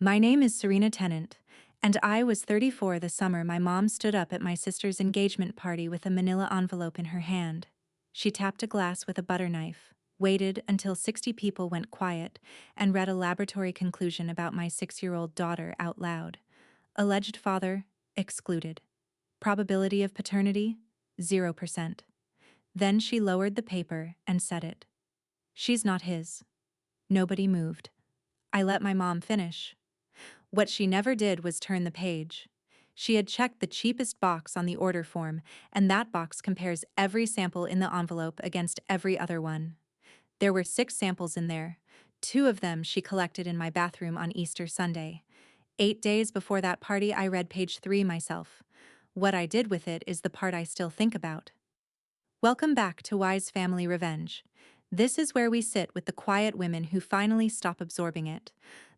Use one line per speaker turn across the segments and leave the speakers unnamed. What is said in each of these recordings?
My name is Serena Tennant, and I was 34 the summer my mom stood up at my sister's engagement party with a manila envelope in her hand. She tapped a glass with a butter knife, waited until 60 people went quiet, and read a laboratory conclusion about my 6-year-old daughter out loud. Alleged father, excluded. Probability of paternity, 0%. Then she lowered the paper and said it. She's not his. Nobody moved. I let my mom finish. What she never did was turn the page. She had checked the cheapest box on the order form, and that box compares every sample in the envelope against every other one. There were 6 samples in there. 2 of them she collected in my bathroom on Easter Sunday. 8 days before that party, I read page 3 myself. What I did with it is the part I still think about. Welcome back to Wise Family Revenge. This is where we sit with the quiet women who finally stop absorbing it,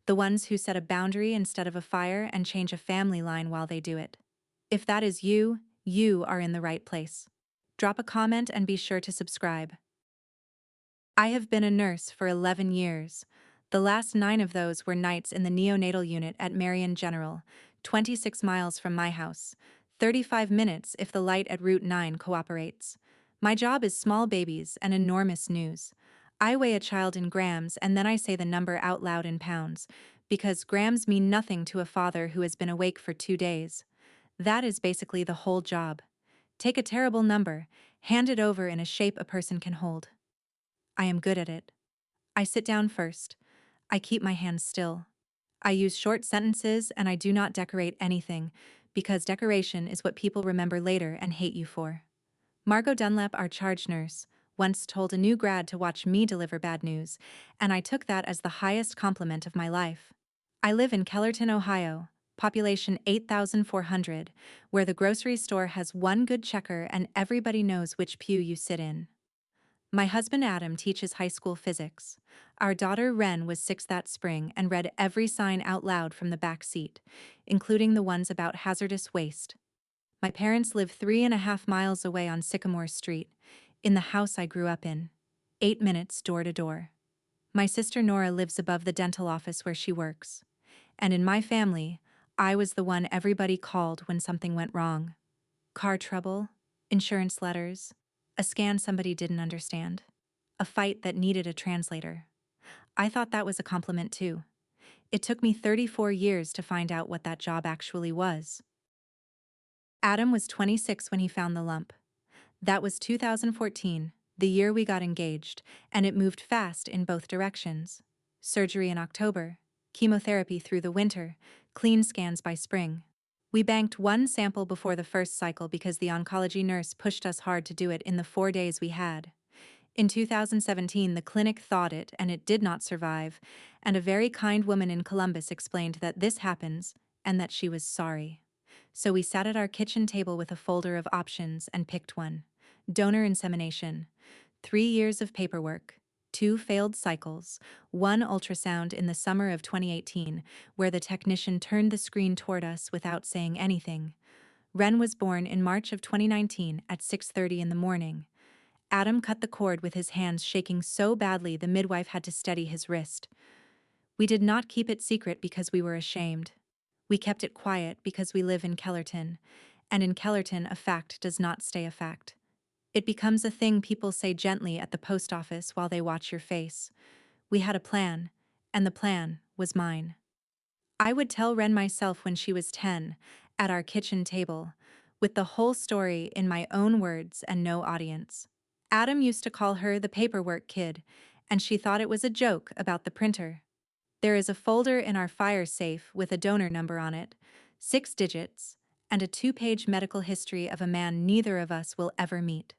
the ones who set a boundary instead of a fire and change a family line while they do it. If that is you, you are in the right place. Drop a comment and be sure to subscribe. I have been a nurse for 11 years. The last 9 of those were nights in the neonatal unit at Marion General, 26 miles from my house, 35 minutes if the light at Route 9 cooperates. My job is small babies and enormous news. I weigh a child in grams and then I say the number out loud in pounds, because grams mean nothing to a father who has been awake for 2 days. That is basically the whole job. Take a terrible number, hand it over in a shape a person can hold. I am good at it. I sit down first. I keep my hands still. I use short sentences and I do not decorate anything, because decoration is what people remember later and hate you for. Margot Dunlap, our charge nurse, once told a new grad to watch me deliver bad news, and I took that as the highest compliment of my life. I live in Kellerton, Ohio, population 8,400, where the grocery store has one good checker and everybody knows which pew you sit in. My husband Adam teaches high school physics. Our daughter Ren was 6 that spring and read every sign out loud from the back seat, including the ones about hazardous waste. My parents live 3.5 miles away on Sycamore Street, in the house I grew up in. 8 minutes door to door. My sister Nora lives above the dental office where she works. And in my family, I was the one everybody called when something went wrong. Car trouble, insurance letters, a scan somebody didn't understand, a fight that needed a translator. I thought that was a compliment too. It took me 34 years to find out what that job actually was. Adam was 26 when he found the lump. That was 2014, the year we got engaged, and it moved fast in both directions. Surgery in October, chemotherapy through the winter, clean scans by spring. We banked 1 sample before the first cycle because the oncology nurse pushed us hard to do it in the 4 days we had. In 2017, the clinic thawed it and it did not survive, and a very kind woman in Columbus explained that this happens and that she was sorry. So we sat at our kitchen table with a folder of options and picked one. Donor insemination. 3 years of paperwork. 2 failed cycles. 1 ultrasound in the summer of 2018, where the technician turned the screen toward us without saying anything. Ren was born in March of 2019 at 6:30 in the morning. Adam cut the cord with his hands shaking so badly the midwife had to steady his wrist. We did not keep it secret because we were ashamed. We kept it quiet because we live in Kellerton, and in Kellerton a fact does not stay a fact. It becomes a thing people say gently at the post office while they watch your face. We had a plan, and the plan was mine. I would tell Ren myself when she was 10, at our kitchen table, with the whole story in my own words and no audience. Adam used to call her the paperwork kid, and she thought it was a joke about the printer. There is a folder in our fire safe with a donor number on it, 6 digits, and a 2-page medical history of a man neither of us will ever meet.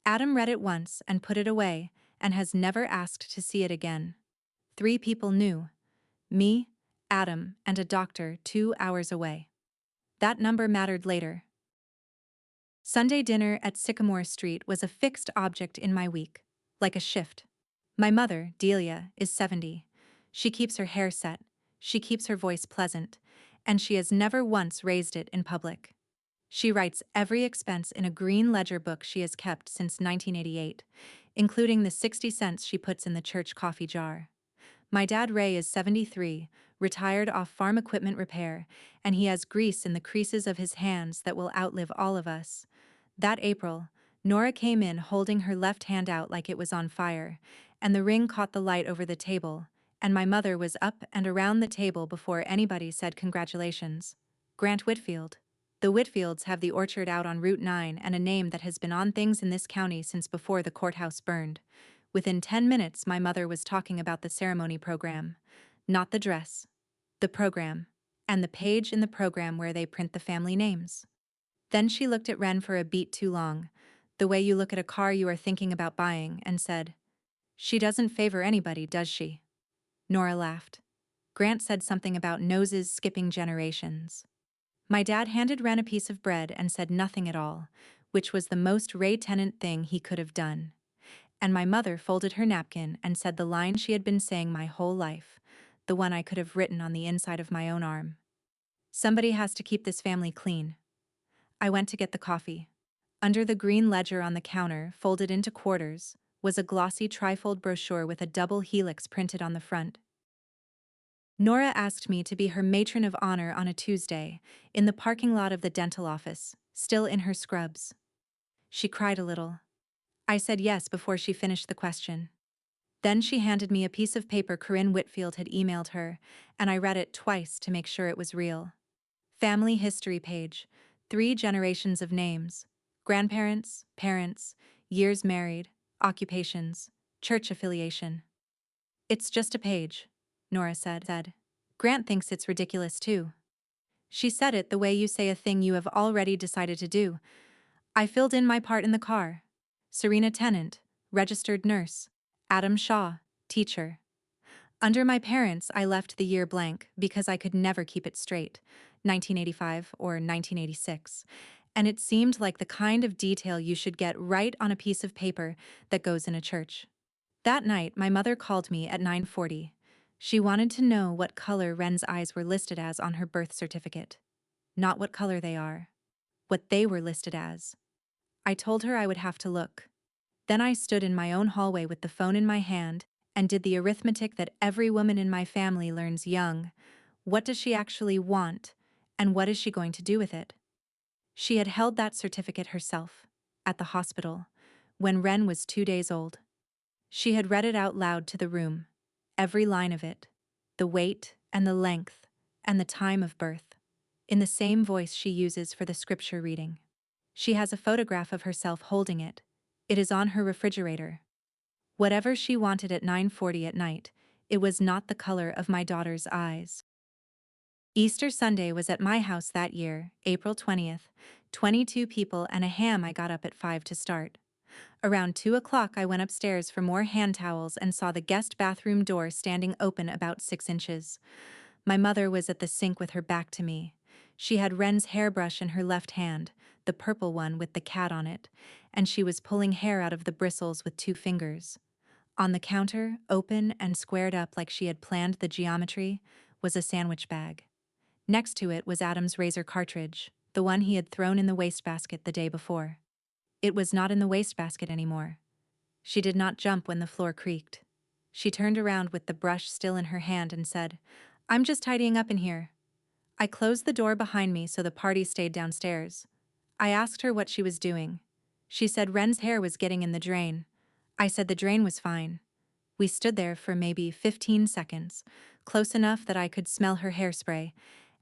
Adam read it once and put it away, and has never asked to see it again. 3 people knew. Me, Adam, and a doctor 2 hours away. That number mattered later. Sunday dinner at Sycamore Street was a fixed object in my week, like a shift. My mother, Delia, is 70. She keeps her hair set, she keeps her voice pleasant, and she has never once raised it in public. She writes every expense in a green ledger book she has kept since 1988, including the 60 cents she puts in the church coffee jar. My dad Ray is 73, retired off farm equipment repair, and he has grease in the creases of his hands that will outlive all of us. That April, Nora came in holding her left hand out like it was on fire, and the ring caught the light over the table, and my mother was up and around the table before anybody said congratulations. Grant Whitfield. The Whitfields have the orchard out on Route 9 and a name that has been on things in this county since before the courthouse burned. Within 10 minutes, my mother was talking about the ceremony program. Not the dress. The program. And the page in the program where they print the family names. Then she looked at Ren for a beat too long, the way you look at a car you are thinking about buying, and said, "She doesn't favor anybody, does she?" Nora laughed. Grant said something about noses skipping generations. My dad handed Ren a piece of bread and said nothing at all, which was the most Ray Tennant thing he could have done. And my mother folded her napkin and said the line she had been saying my whole life, the one I could have written on the inside of my own arm. "Somebody has to keep this family clean." I went to get the coffee. Under the green ledger on the counter, folded into quarters, was a glossy trifold brochure with a double helix printed on the front. Nora asked me to be her matron of honor on a Tuesday, in the parking lot of the dental office, still in her scrubs. She cried a little. I said yes before she finished the question. Then she handed me a piece of paper Corinne Whitfield had emailed her, and I read it twice to make sure it was real. Family history page, 3 generations of names, grandparents, parents, years married, occupations, church affiliation. "It's just a page," Nora said. "Grant thinks it's ridiculous too." She said it the way you say a thing you have already decided to do. I filled in my part in the car. Serena Tennant, registered nurse. Adam Shaw, teacher. Under my parents, I left the year blank because I could never keep it straight, 1985 or 1986, and it seemed like the kind of detail you should get right on a piece of paper that goes in a church. That night, my mother called me at 9:40. She wanted to know what color Ren's eyes were listed as on her birth certificate. Not what color they are. What they were listed as. I told her I would have to look. Then I stood in my own hallway with the phone in my hand and did the arithmetic that every woman in my family learns young. What does she actually want, and what is she going to do with it? She had held that certificate herself, at the hospital, when Ren was 2 days old. She had read it out loud to the room, every line of it, the weight and the length and the time of birth, in the same voice she uses for the scripture reading. She has a photograph of herself holding it. It is on her refrigerator. Whatever she wanted at 9:40 at night, it was not the color of my daughter's eyes. Easter Sunday was at my house that year, April 20th, 22 people and a ham. I got up at 5 to start. Around 2 o'clock I went upstairs for more hand towels and saw the guest bathroom door standing open about 6 inches. My mother was at the sink with her back to me. She had Ren's hairbrush in her left hand, the purple one with the cat on it, and she was pulling hair out of the bristles with 2 fingers. On the counter, open and squared up like she had planned the geometry, was a sandwich bag. Next to it was Adam's razor cartridge, the one he had thrown in the wastebasket the day before. It was not in the wastebasket anymore. She did not jump when the floor creaked. She turned around with the brush still in her hand and said, "I'm just tidying up in here." I closed the door behind me so the party stayed downstairs. I asked her what she was doing. She said Ren's hair was getting in the drain. I said the drain was fine. We stood there for maybe 15 seconds, close enough that I could smell her hairspray,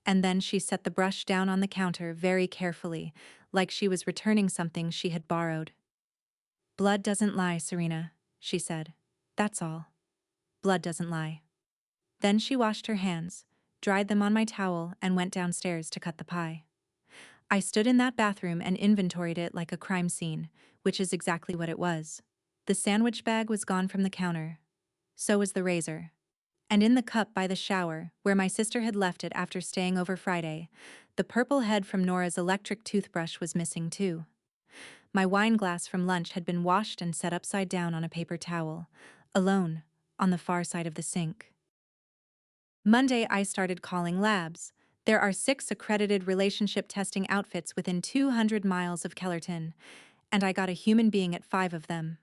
and then she set the brush down on the counter very carefully, like she was returning something she had borrowed. "Blood doesn't lie, Serena," she said. "That's all. Blood doesn't lie." Then she washed her hands, dried them on my towel, and went downstairs to cut the pie. I stood in that bathroom and inventoried it like a crime scene, which is exactly what it was. The sandwich bag was gone from the counter. So was the razor. And in the cup by the shower, where my sister had left it after staying over Friday, the purple head from Nora's electric toothbrush was missing too. My wine glass from lunch had been washed and set upside down on a paper towel, alone, on the far side of the sink. Monday I started calling labs. There are 6 accredited relationship testing outfits within 200 miles of Kellerton, and I got a human being at 5 of them.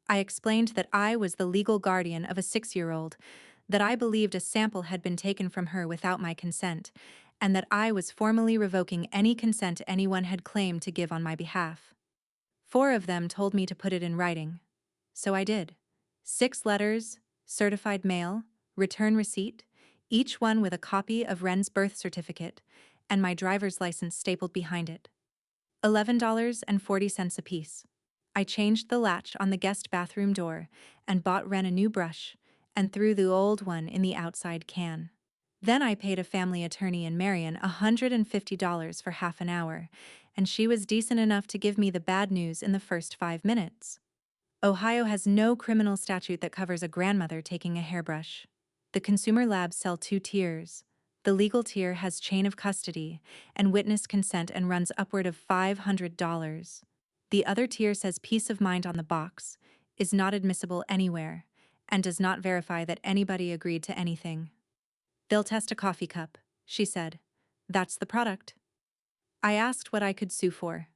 I explained that I was the legal guardian of a 6-year-old, that I believed a sample had been taken from her without my consent, and that I was formally revoking any consent anyone had claimed to give on my behalf. 4 of them told me to put it in writing. So I did. 6 letters, certified mail, return receipt, each one with a copy of Ren's birth certificate, and my driver's license stapled behind it. $11.40 apiece. I changed the latch on the guest bathroom door and bought Ren a new brush and threw the old one in the outside can. Then I paid a family attorney in Marion $150 for half an hour, and she was decent enough to give me the bad news in the first 5 minutes. Ohio has no criminal statute that covers a grandmother taking a hairbrush. The consumer labs sell 2 tiers. The legal tier has chain of custody and witness consent and runs upward of $500. The other tier says peace of mind on the box, is not admissible anywhere, and does not verify that anybody agreed to anything. They'll test a coffee cup, she said. That's the product. I asked what I could sue for.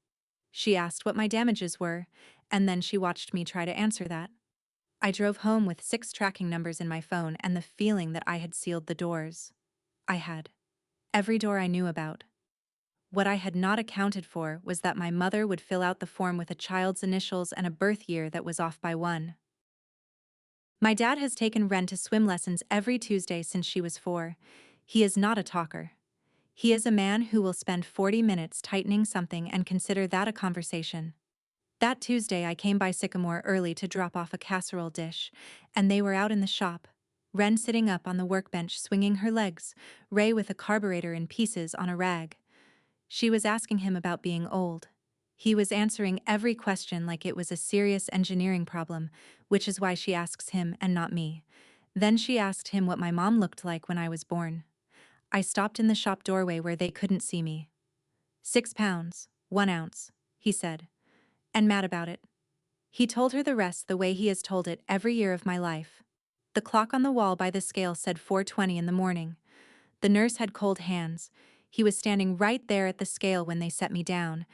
She asked what my damages were, and then she watched me try to answer that. I drove home with 6 tracking numbers in my phone and the feeling that I had sealed the doors. I had. Every door I knew about. What I had not accounted for was that my mother would fill out the form with a child's initials and a birth year that was off by 1. My dad has taken Ren to swim lessons every Tuesday since she was 4. He is not a talker. He is a man who will spend 40 minutes tightening something and consider that a conversation. That Tuesday I came by Sycamore early to drop off a casserole dish, and they were out in the shop. Ren sitting up on the workbench swinging her legs, Ray with a carburetor in pieces on a rag. She was asking him about being old. He was answering every question like it was a serious engineering problem, which is why she asks him and not me. Then she asked him what my mom looked like when I was born. I stopped in the shop doorway where they couldn't see me. 6 pounds, 1 ounce, he said. And mad about it. He told her the rest the way he has told it every year of my life. The clock on the wall by the scale said 4:20 in the morning. The nurse had cold hands. He was standing right there at the scale when they set me down,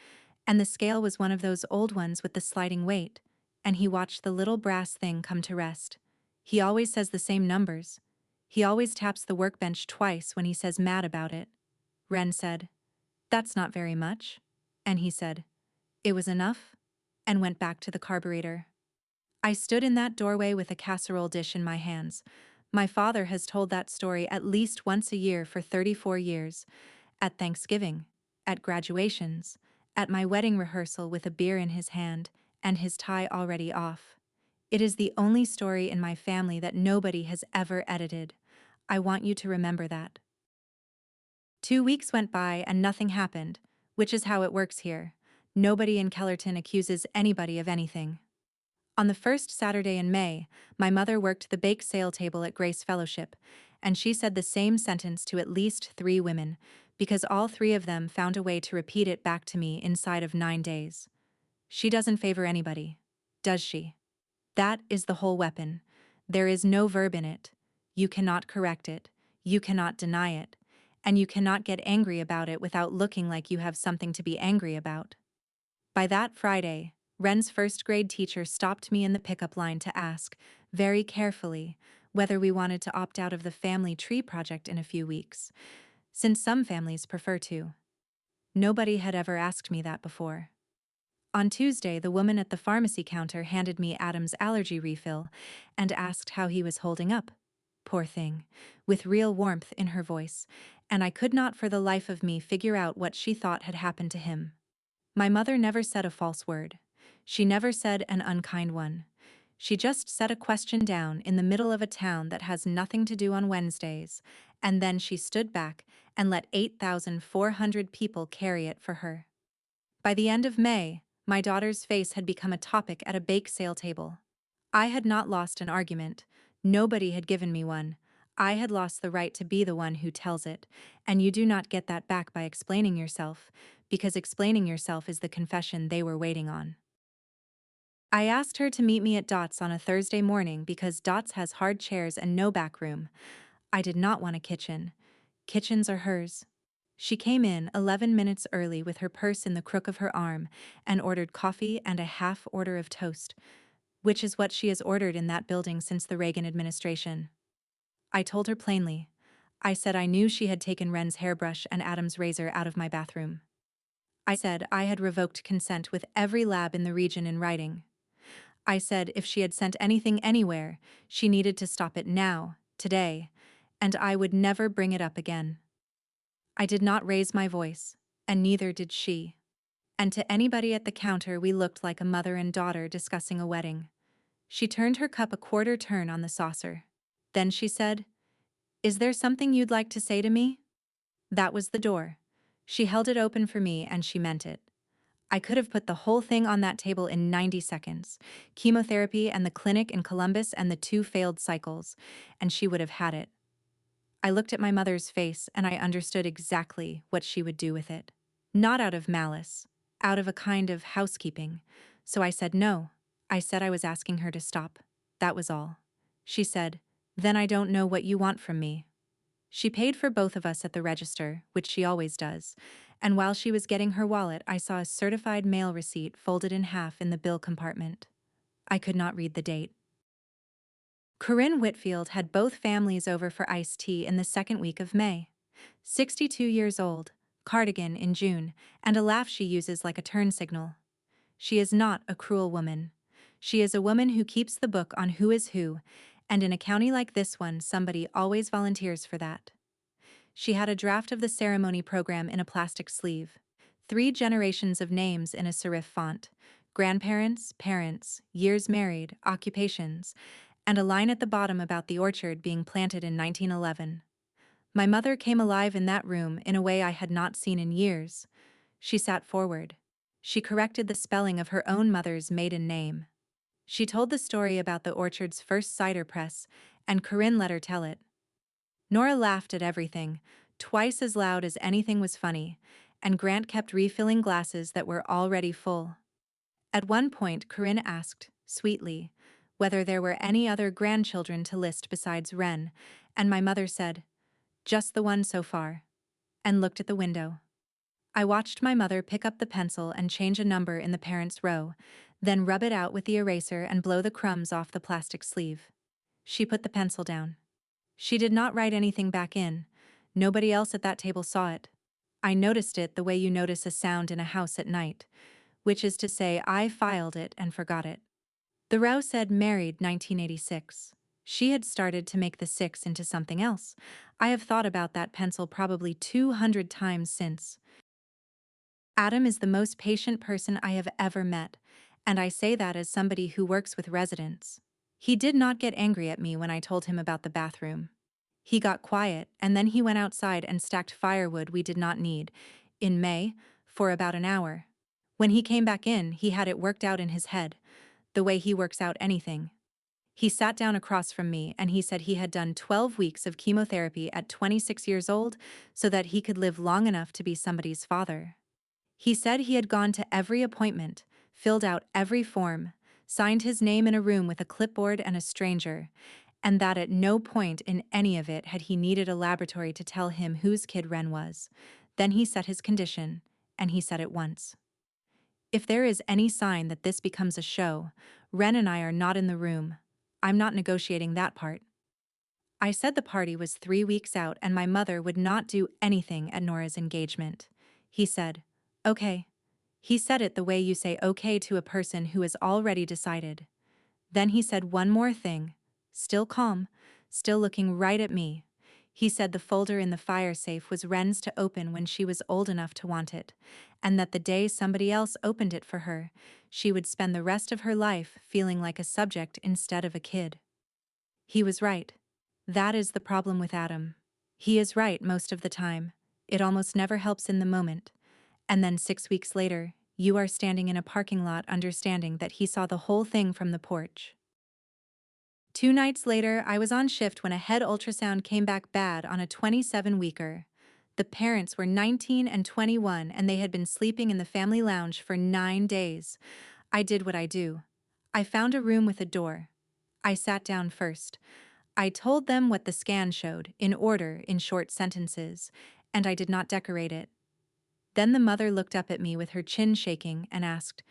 and the scale was one of those old ones with the sliding weight, and he watched the little brass thing come to rest. He always says the same numbers. He always taps the workbench twice when he says mad about it. Ren said, "That's not very much." And he said, "It was enough," and went back to the carburetor. I stood in that doorway with a casserole dish in my hands. My father has told that story at least once a year for 34 years. At Thanksgiving, at graduations, at my wedding rehearsal with a beer in his hand and his tie already off. It is the only story in my family that nobody has ever edited. I want you to remember that. 2 weeks went by and nothing happened, which is how it works here. Nobody in Kellerton accuses anybody of anything. On the first Saturday in May, my mother worked the bake sale table at Grace Fellowship, and she said the same sentence to at least 3 women, because all 3 of them found a way to repeat it back to me inside of 9 days. She doesn't favor anybody, does she? That is the whole weapon. There is no verb in it. You cannot correct it, you cannot deny it, and you cannot get angry about it without looking like you have something to be angry about. By that Friday, Ren's first-grade teacher stopped me in the pickup line to ask, very carefully, whether we wanted to opt out of the family tree project in a few weeks, since some families prefer to. Nobody had ever asked me that before. On Tuesday, the woman at the pharmacy counter handed me Adam's allergy refill and asked how he was holding up. Poor thing, with real warmth in her voice, and I could not for the life of me figure out what she thought had happened to him. My mother never said a false word. She never said an unkind one. She just set a question down in the middle of a town that has nothing to do on Wednesdays, and then she stood back and let 8,400 people carry it for her. By the end of May, my daughter's face had become a topic at a bake sale table. I had not lost an argument. Nobody had given me one. I had lost the right to be the one who tells it, and you do not get that back by explaining yourself, because explaining yourself is the confession they were waiting on. I asked her to meet me at Dots on a Thursday morning because Dots has hard chairs and no back room. I did not want a kitchen. Kitchens are hers. She came in 11 minutes early with her purse in the crook of her arm and ordered coffee and a half order of toast, which is what she has ordered in that building since the Reagan administration. I told her plainly. I said I knew she had taken Wren's hairbrush and Adam's razor out of my bathroom. I said I had revoked consent with every lab in the region in writing. I said if she had sent anything anywhere, she needed to stop it now, today, and I would never bring it up again. I did not raise my voice, and neither did she. And to anybody at the counter we looked like a mother and daughter discussing a wedding. She turned her cup a quarter turn on the saucer. Then she said, "Is there something you'd like to say to me?" That was the door. She held it open for me and she meant it. I could have put the whole thing on that table in 90 seconds. Chemotherapy and the clinic in Columbus and the 2 failed cycles, and she would have had it. I looked at my mother's face and I understood exactly what she would do with it. Not out of malice, out of a kind of housekeeping. So I said no. I said I was asking her to stop. That was all. She said, "Then I don't know what you want from me." She paid for both of us at the register, which she always does, and while she was getting her wallet, I saw a certified mail receipt folded in half in the bill compartment. I could not read the date. Corinne Whitfield had both families over for iced tea in the second week of May. 62 years old, cardigan in June, and a laugh she uses like a turn signal. She is not a cruel woman. She is a woman who keeps the book on who is who, and in a county like this one, somebody always volunteers for that. She had a draft of the ceremony program in a plastic sleeve. 3 generations of names in a serif font. Grandparents, parents, years married, occupations, and a line at the bottom about the orchard being planted in 1911. My mother came alive in that room in a way I had not seen in years. She sat forward. She corrected the spelling of her own mother's maiden name. She told the story about the orchard's first cider press, and Corinne let her tell it. Nora laughed at everything, twice as loud as anything was funny, and Grant kept refilling glasses that were already full. At one point, Corinne asked, sweetly, whether there were any other grandchildren to list besides Wren, and my mother said, "Just the one so far," and looked at the window. I watched my mother pick up the pencil and change a number in the parents' row, then rub it out with the eraser and blow the crumbs off the plastic sleeve. She put the pencil down. She did not write anything back in. Nobody else at that table saw it. I noticed it the way you notice a sound in a house at night, which is to say I filed it and forgot it. The row said married 1986. She had started to make the 6 into something else. I have thought about that pencil probably 200 times since. Adam is the most patient person I have ever met, and I say that as somebody who works with residents. He did not get angry at me when I told him about the bathroom. He got quiet, and then he went outside and stacked firewood we did not need, in May, for about an hour. When he came back in, he had it worked out in his head, the way he works out anything. He sat down across from me and he said he had done 12 weeks of chemotherapy at 26 years old so that he could live long enough to be somebody's father. He said he had gone to every appointment, filled out every form, signed his name in a room with a clipboard and a stranger, and that at no point in any of it had he needed a laboratory to tell him whose kid Wren was. Then he set his condition, and he said it once. If there is any sign that this becomes a show, Wren and I are not in the room. I'm not negotiating that part. I said the party was 3 weeks out and my mother would not do anything at Nora's engagement. He said, "Okay." He said it the way you say okay to a person who has already decided. Then he said one more thing, still calm, still looking right at me. He said the folder in the fire safe was Wren's to open when she was old enough to want it, and that the day somebody else opened it for her, she would spend the rest of her life feeling like a subject instead of a kid. He was right. That is the problem with Adam. He is right most of the time. It almost never helps in the moment. And then 6 weeks later, you are standing in a parking lot understanding that he saw the whole thing from the porch. 2 nights later, I was on shift when a head ultrasound came back bad on a 27-weeker. The parents were 19 and 21 and they had been sleeping in the family lounge for 9 days. I did what I do. I found a room with a door. I sat down first. I told them what the scan showed, in order, in short sentences, and I did not decorate it. Then the mother looked up at me with her chin shaking and asked,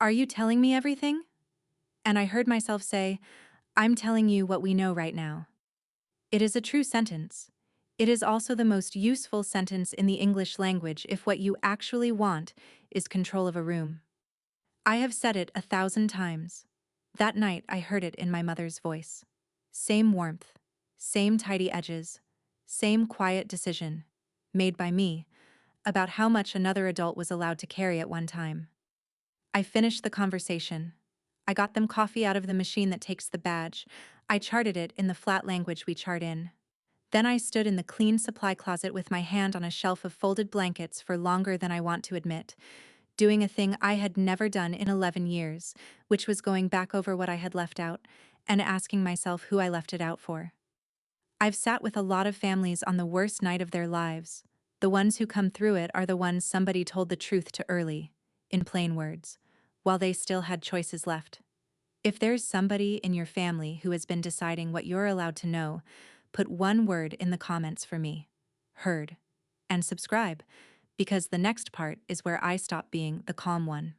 "Are you telling me everything?" And I heard myself say, "I'm telling you what we know right now." It is a true sentence. It is also the most useful sentence in the English language if what you actually want is control of a room. I have said it 1,000 times. That night I heard it in my mother's voice. Same warmth, same tidy edges, same quiet decision, made by me, about how much another adult was allowed to carry at one time. I finished the conversation. I got them coffee out of the machine that takes the badge. I charted it in the flat language we chart in. Then I stood in the clean supply closet with my hand on a shelf of folded blankets for longer than I want to admit, doing a thing I had never done in 11 years, which was going back over what I had left out and asking myself who I left it out for. I've sat with a lot of families on the worst night of their lives. The ones who come through it are the ones somebody told the truth to early, in plain words, while they still had choices left. If there's somebody in your family who has been deciding what you're allowed to know, put one word in the comments for me. Heard. And subscribe, because the next part is where I stop being the calm one.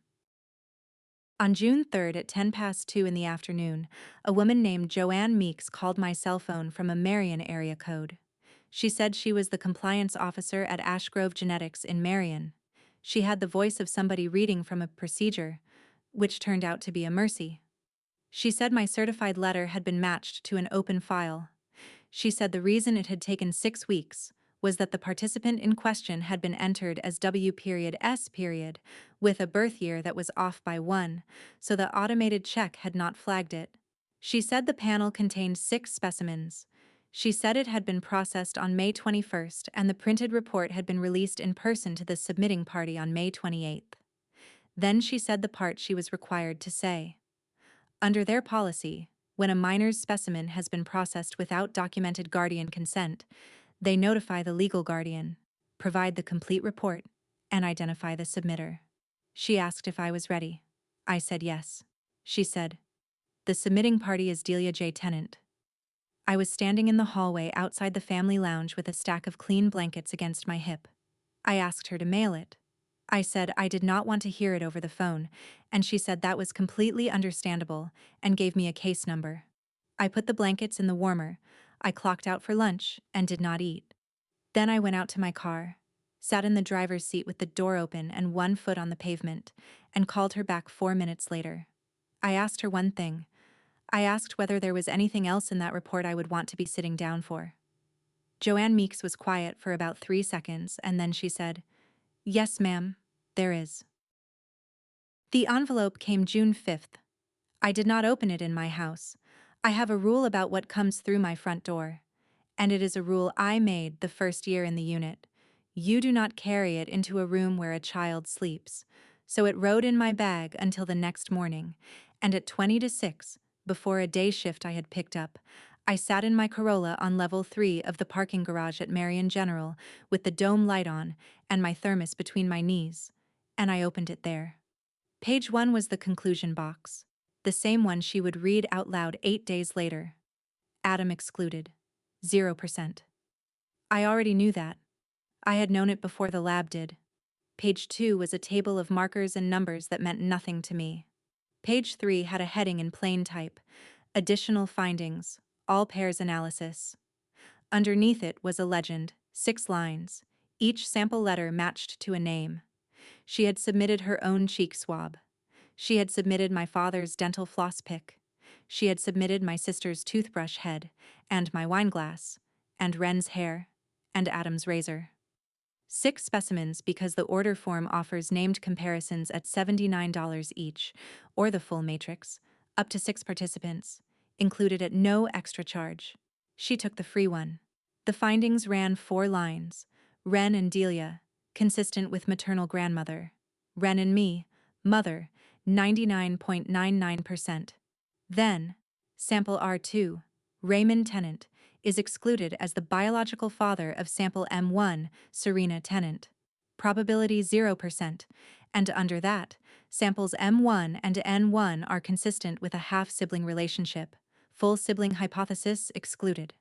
On June 3rd at 10 past 2 in the afternoon, a woman named Joanne Meeks called my cell phone from a Marion area code. She said she was the compliance officer at Ashgrove Genetics in Marion. She had the voice of somebody reading from a procedure, which turned out to be a mercy. She said my certified letter had been matched to an open file. She said the reason it had taken 6 weeks was that the participant in question had been entered as W.S. with a birth year that was off by 1, so the automated check had not flagged it. She said the panel contained 6 specimens. She said it had been processed on May 21st and the printed report had been released in person to the submitting party on May 28th. Then she said the part she was required to say. Under their policy, when a minor's specimen has been processed without documented guardian consent, they notify the legal guardian, provide the complete report, and identify the submitter. She asked if I was ready. I said yes. She said, "The submitting party is Delia J. Tennant." I was standing in the hallway outside the family lounge with a stack of clean blankets against my hip. I asked her to mail it. I said I did not want to hear it over the phone, and she said that was completely understandable and gave me a case number. I put the blankets in the warmer, I clocked out for lunch, and did not eat. Then I went out to my car, sat in the driver's seat with the door open and one foot on the pavement, and called her back 4 minutes later. I asked her one thing. I asked whether there was anything else in that report I would want to be sitting down for. Joanne Meeks was quiet for about 3 seconds, and then she said, "Yes, ma'am, there is." The envelope came June 5th. I did not open it in my house. I have a rule about what comes through my front door. And it is a rule I made the first year in the unit. You do not carry it into a room where a child sleeps. So it rode in my bag until the next morning, and at 20 to 6, before a day shift I had picked up, I sat in my Corolla on level 3 of the parking garage at Marion General with the dome light on and my thermos between my knees, and I opened it there. Page 1 was the conclusion box, the same one she would read out loud 8 days later. Adam excluded. 0%. I already knew that. I had known it before the lab did. Page 2 was a table of markers and numbers that meant nothing to me. Page 3 had a heading in plain type, additional findings, all pairs analysis. Underneath it was a legend, 6 lines, each sample letter matched to a name. She had submitted her own cheek swab. She had submitted my father's dental floss pick. She had submitted my sister's toothbrush head, and my wine glass, and Wren's hair, and Adam's razor. 6 specimens because the order form offers named comparisons at $79 each, or the full matrix, up to 6 participants, included at no extra charge. She took the free one. The findings ran 4 lines. Wren and Delia, consistent with maternal grandmother. Wren and me, mother, 99.99%. Then, sample R2, Raymond Tennant, is excluded as the biological father of sample M1, Serena Tennant. Probability 0%, and under that, samples M1 and N1 are consistent with a half-sibling relationship. Full sibling hypothesis excluded.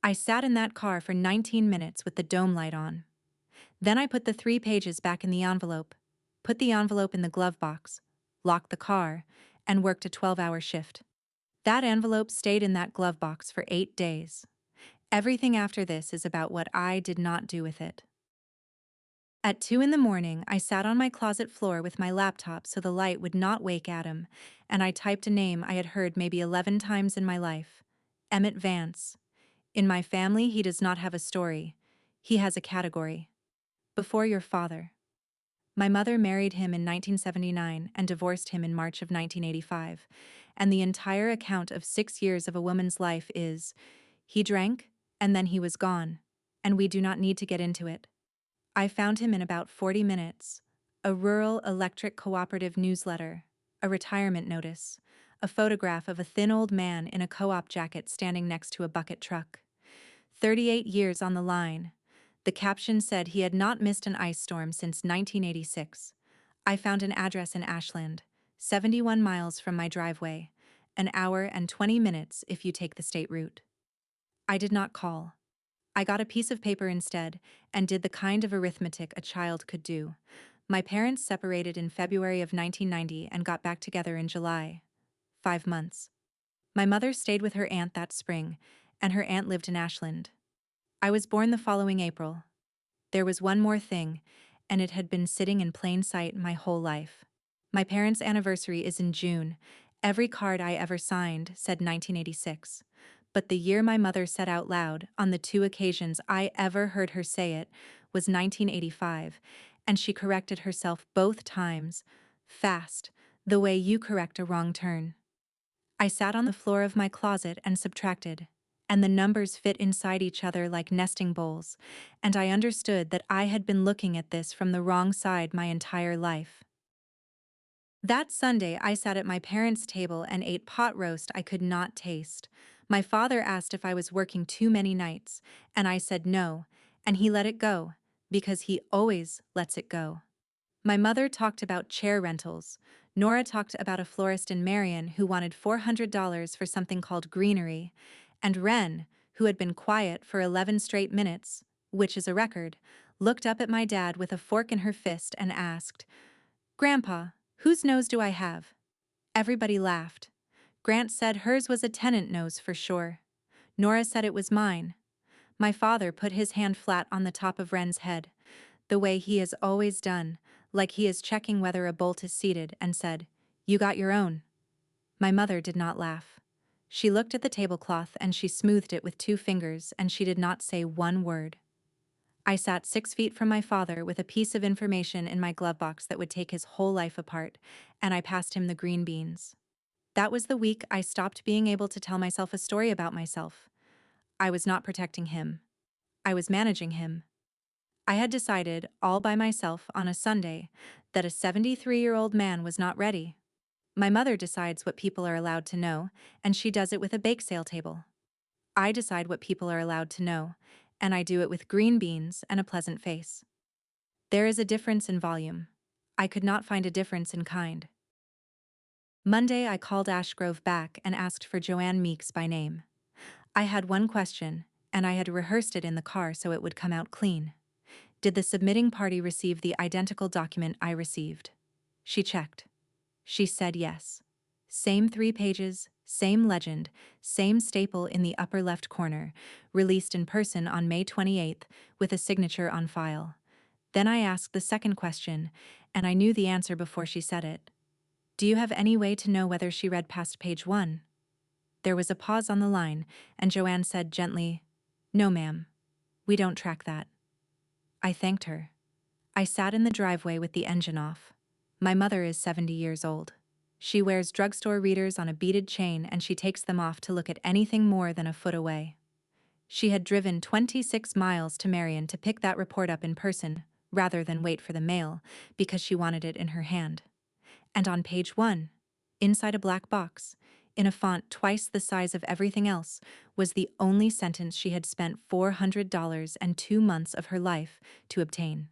I sat in that car for 19 minutes with the dome light on. Then I put the 3 pages back in the envelope, put the envelope in the glove box, locked the car, and worked a 12-hour shift. That envelope stayed in that glove box for 8 days. Everything after this is about what I did not do with it. At 2 in the morning, I sat on my closet floor with my laptop so the light would not wake Adam, and I typed a name I had heard maybe 11 times in my life. Emmett Vance. In my family, he does not have a story. He has a category. Before your father. My mother married him in 1979 and divorced him in March of 1985, and the entire account of 6 years of a woman's life is, he drank, and then he was gone, and we do not need to get into it. I found him in about 40 minutes. A rural electric cooperative newsletter, a retirement notice, a photograph of a thin old man in a co-op jacket standing next to a bucket truck. 38 years on the line. The caption said he had not missed an ice storm since 1986. I found an address in Ashland, 71 miles from my driveway, an hour and 20 minutes if you take the state route. I did not call. I got a piece of paper instead and did the kind of arithmetic a child could do. My parents separated in February of 1990 and got back together in July. 5 months. My mother stayed with her aunt that spring, and her aunt lived in Ashland. I was born the following April. There was one more thing, and it had been sitting in plain sight my whole life. My parents' anniversary is in June. Every card I ever signed said 1986. But the year my mother said out loud, on the 2 occasions I ever heard her say it, was 1985, and she corrected herself both times, fast, the way you correct a wrong turn. I sat on the floor of my closet and subtracted, and the numbers fit inside each other like nesting bowls, and I understood that I had been looking at this from the wrong side my entire life. That Sunday, I sat at my parents' table and ate pot roast I could not taste. My father asked if I was working too many nights, and I said no, and he let it go, because he always lets it go. My mother talked about chair rentals. Nora talked about a florist in Marion who wanted $400 for something called greenery, and Wren, who had been quiet for 11 straight minutes, which is a record, looked up at my dad with a fork in her fist and asked, "Grandpa, whose nose do I have?" Everybody laughed. Grant said hers was a Tennant nose for sure. Nora said it was mine. My father put his hand flat on the top of Wren's head, the way he has always done, like he is checking whether a bolt is seated, and said, "You got your own." My mother did not laugh. She looked at the tablecloth and she smoothed it with 2 fingers, and she did not say one word. I sat 6 feet from my father with a piece of information in my glove box that would take his whole life apart, and I passed him the green beans. That was the week I stopped being able to tell myself a story about myself. I was not protecting him. I was managing him. I had decided, all by myself on a Sunday, that a 73-year-old man was not ready. My mother decides what people are allowed to know, and she does it with a bake sale table. I decide what people are allowed to know, and I do it with green beans and a pleasant face. There is a difference in volume. I could not find a difference in kind. Monday, I called Ashgrove back and asked for Joanne Meeks by name. I had one question, and I had rehearsed it in the car so it would come out clean. Did the submitting party receive the identical document I received? She checked. She said yes. Same 3 pages, same legend, same staple in the upper left corner, released in person on May 28th, with a signature on file. Then I asked the second question, and I knew the answer before she said it. Do you have any way to know whether she read past page 1? There was a pause on the line, and Joanne said gently, "No, ma'am. We don't track that." I thanked her. I sat in the driveway with the engine off. My mother is 70 years old. She wears drugstore readers on a beaded chain, and she takes them off to look at anything more than a foot away. She had driven 26 miles to Marion to pick that report up in person, rather than wait for the mail, because she wanted it in her hand. And on page 1, inside a black box, in a font twice the size of everything else, was the only sentence she had spent $400 and 2 months of her life to obtain.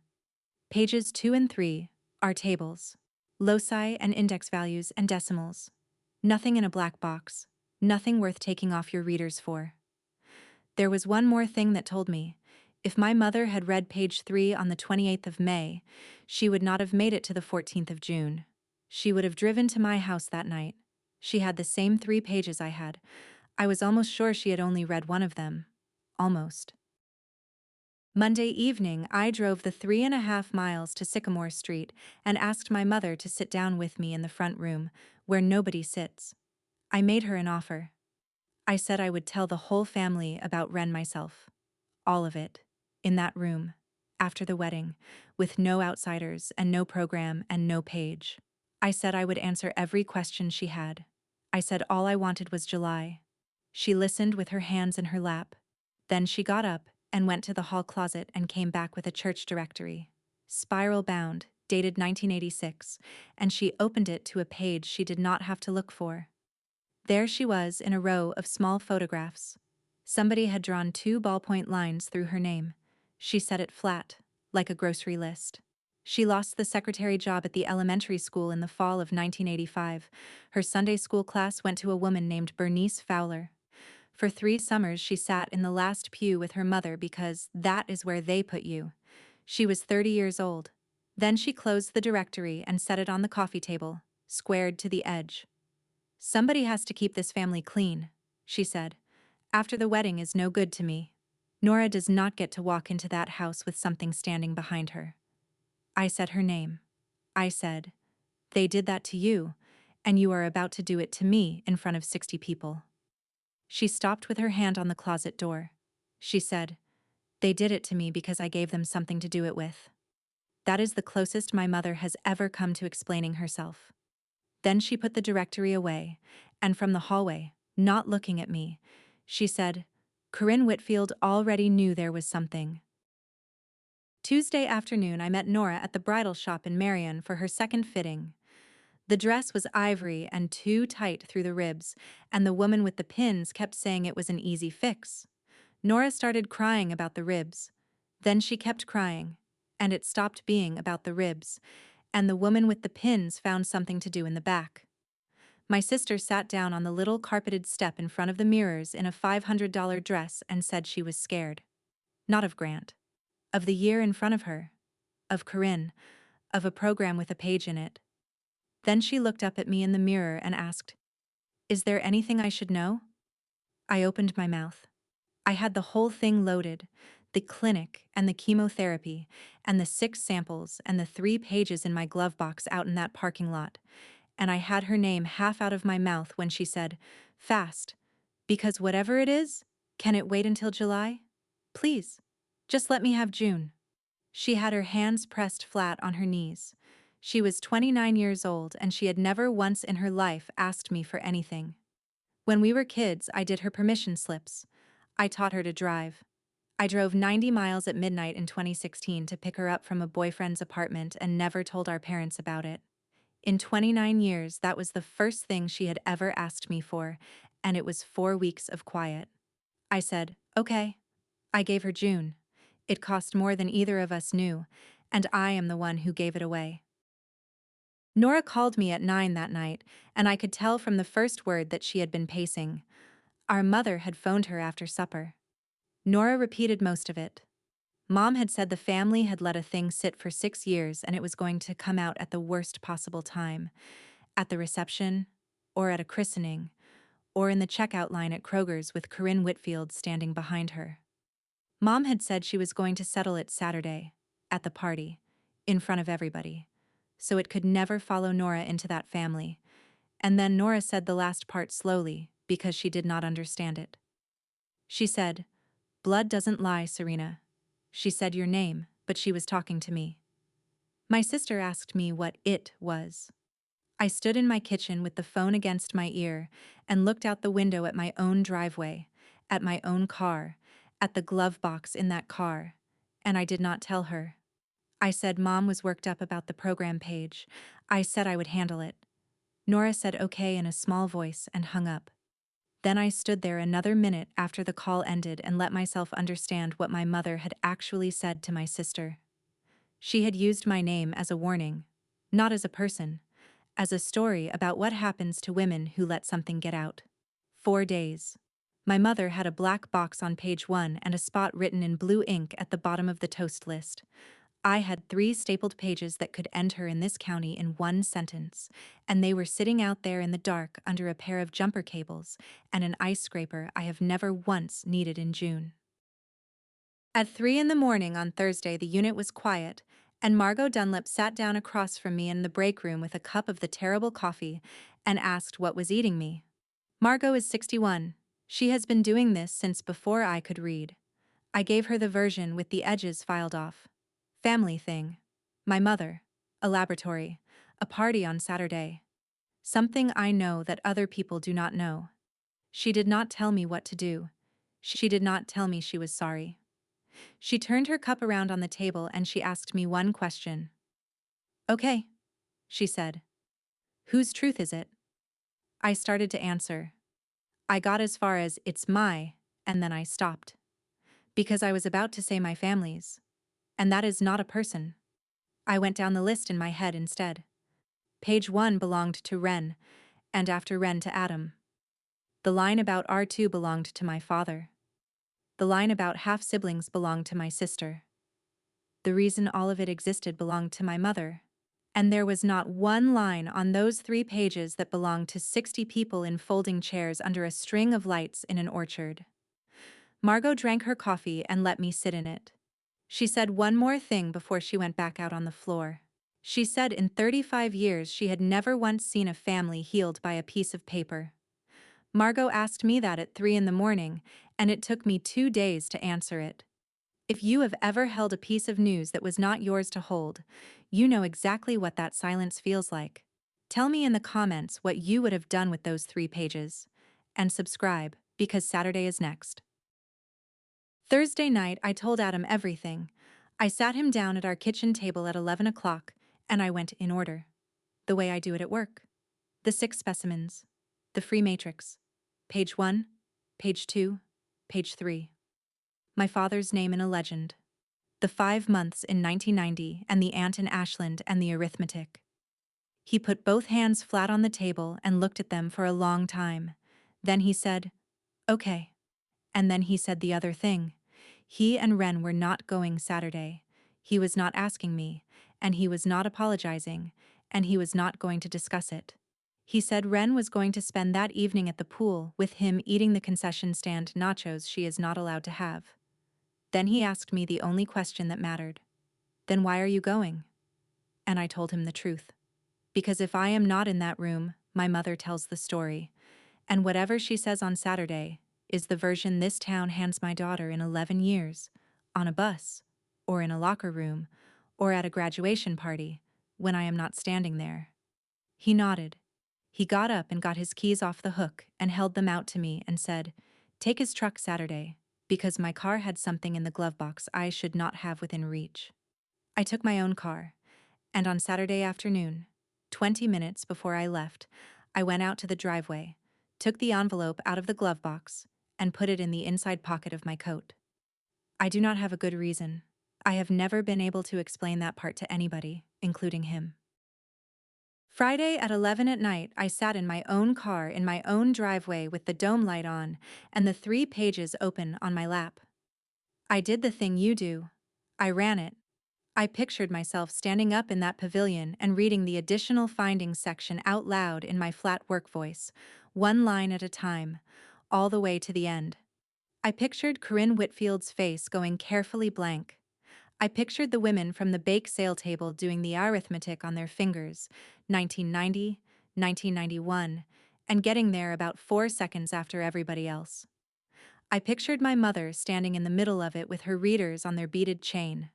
Pages 2 and 3 are tables, loci and index values and decimals. Nothing in a black box, nothing worth taking off your readers for. There was one more thing that told me, if my mother had read page 3 on the 28th of May, she would not have made it to the 14th of June. She would have driven to my house that night. She had the same 3 pages I had. I was almost sure she had only read one of them. almost. Monday evening, I drove the 3.5 miles to Sycamore Street and asked my mother to sit down with me in the front room, where nobody sits. I made her an offer. I said I would tell the whole family about Ren myself. All of it. In that room. After the wedding. With no outsiders and no program and no page. I said I would answer every question she had. I said all I wanted was July. She listened with her hands in her lap. Then she got up and went to the hall closet and came back with a church directory. Spiral bound, dated 1986, and she opened it to a page she did not have to look for. There she was in a row of small photographs. Somebody had drawn 2 ballpoint lines through her name. She set it flat, like a grocery list. She lost the secretary job at the elementary school in the fall of 1985. Her Sunday school class went to a woman named Bernice Fowler. For 3 summers she sat in the last pew with her mother because that is where they put you. She was 30 years old. Then she closed the directory and set it on the coffee table, squared to the edge. Somebody has to keep this family clean, she said. After the wedding is no good to me. Nora does not get to walk into that house with something standing behind her. I said her name. I said, they did that to you, and you are about to do it to me in front of 60 people. She stopped with her hand on the closet door. She said, they did it to me because I gave them something to do it with. That is the closest my mother has ever come to explaining herself. Then she put the directory away, and from the hallway, not looking at me, she said, Corinne Whitfield already knew there was something. Tuesday afternoon I met Nora at the bridal shop in Marion for her second fitting. The dress was ivory and too tight through the ribs, and the woman with the pins kept saying it was an easy fix. Nora started crying about the ribs. Then she kept crying, and it stopped being about the ribs, and the woman with the pins found something to do in the back. My sister sat down on the little carpeted step in front of the mirrors in a $500 dress and said she was scared. Not of Grant. Of the year in front of her. Of Corinne. Of a program with a page in it. Then she looked up at me in the mirror and asked, is there anything I should know? I opened my mouth. I had the whole thing loaded, the clinic and the chemotherapy and the 6 samples and the 3 pages in my glove box out in that parking lot, and I had her name half out of my mouth when she said, fast, because whatever it is, can it wait until July? Please, just let me have June. She had her hands pressed flat on her knees. She was 29 years old and she had never once in her life asked me for anything. When we were kids, I did her permission slips. I taught her to drive. I drove 90 miles at midnight in 2016 to pick her up from a boyfriend's apartment and never told our parents about it. In 29 years, that was the first thing she had ever asked me for, and it was 4 weeks of quiet. I said, okay. I gave her June. It cost more than either of us knew, and I am the one who gave it away. Nora called me at 9 that night, and I could tell from the first word that she had been pacing. Our mother had phoned her after supper. Nora repeated most of it. Mom had said the family had let a thing sit for 6 years and it was going to come out at the worst possible time. At the reception, or at a christening, or in the checkout line at Kroger's with Corinne Whitfield standing behind her. Mom had said she was going to settle it Saturday, at the party, in front of everybody, so it could never follow Nora into that family. And then Nora said the last part slowly, because she did not understand it. She said, blood doesn't lie, Serena. She said your name, but she was talking to me. My sister asked me what it was. I stood in my kitchen with the phone against my ear and looked out the window at my own driveway, at my own car, at the glove box in that car, and I did not tell her. I said Mom was worked up about the program page. I said I would handle it. Nora said okay in a small voice and hung up. Then I stood there another minute after the call ended and let myself understand what my mother had actually said to my sister. She had used my name as a warning, not as a person, as a story about what happens to women who let something get out. 4 days. My mother had a black box on page 1 and a spot written in blue ink at the bottom of the toast list. I had 3 stapled pages that could end her in this county in 1 sentence, and they were sitting out there in the dark under a pair of jumper cables and an ice scraper I have never once needed in June. At 3 in the morning on Thursday, the unit was quiet, and Margot Dunlop sat down across from me in the break room with a cup of the terrible coffee and asked what was eating me. Margot is 61. She has been doing this since before I could read. I gave her the version with the edges filed off. Family thing. My mother. A laboratory. A party on Saturday. Something I know that other people do not know. She did not tell me what to do. She did not tell me she was sorry. She turned her cup around on the table and she asked me one question. Okay, she said. Whose truth is it? I started to answer. I got as far as it's my, and then I stopped. Because I was about to say my family's. And that is not a person. I went down the list in my head instead. Page 1 belonged to Ren, and after Ren to Adam. The line about R2 belonged to my father. The line about half-siblings belonged to my sister. The reason all of it existed belonged to my mother. And there was not one line on those 3 pages that belonged to 60 people in folding chairs under a string of lights in an orchard. Margot drank her coffee and let me sit in it. She said one more thing before she went back out on the floor. She said in 35 years she had never once seen a family healed by a piece of paper. Margot asked me that at 3 in the morning, and it took me 2 days to answer it. If you have ever held a piece of news that was not yours to hold, you know exactly what that silence feels like. Tell me in the comments what you would have done with those 3 pages. And subscribe, because Saturday is next. Thursday night, I told Adam everything. I sat him down at our kitchen table at 11 o'clock, and I went in order. The way I do it at work. The 6 specimens. The free matrix. Page 1, page 2, page 3. My father's name in a legend. The 5 months in 1990 and the ant in Ashland and the arithmetic. He put both hands flat on the table and looked at them for a long time. Then he said, "Okay." And then he said the other thing. He and Ren were not going Saturday. He was not asking me, and he was not apologizing, and he was not going to discuss it. He said Ren was going to spend that evening at the pool with him eating the concession stand nachos she is not allowed to have. Then he asked me the only question that mattered. Then why are you going? And I told him the truth. Because if I am not in that room, my mother tells the story. And whatever she says on Saturday is the version this town hands my daughter in 11 years, on a bus, or in a locker room, or at a graduation party, when I am not standing there. He nodded. He got up and got his keys off the hook and held them out to me and said, "Take his truck Saturday," because my car had something in the glove box I should not have within reach. I took my own car, and on Saturday afternoon, 20 minutes before I left, I went out to the driveway, took the envelope out of the glove box, and put it in the inside pocket of my coat. I do not have a good reason. I have never been able to explain that part to anybody, including him. Friday at 11 at night, I sat in my own car in my own driveway with the dome light on and the 3 pages open on my lap. I did the thing you do. I ran it. I pictured myself standing up in that pavilion and reading the additional findings section out loud in my flat work voice, one line at a time, all the way to the end. I pictured Corinne Whitfield's face going carefully blank. I pictured the women from the bake sale table doing the arithmetic on their fingers, 1990, 1991, and getting there about 4 seconds after everybody else. I pictured my mother standing in the middle of it with her readers on their beaded chain.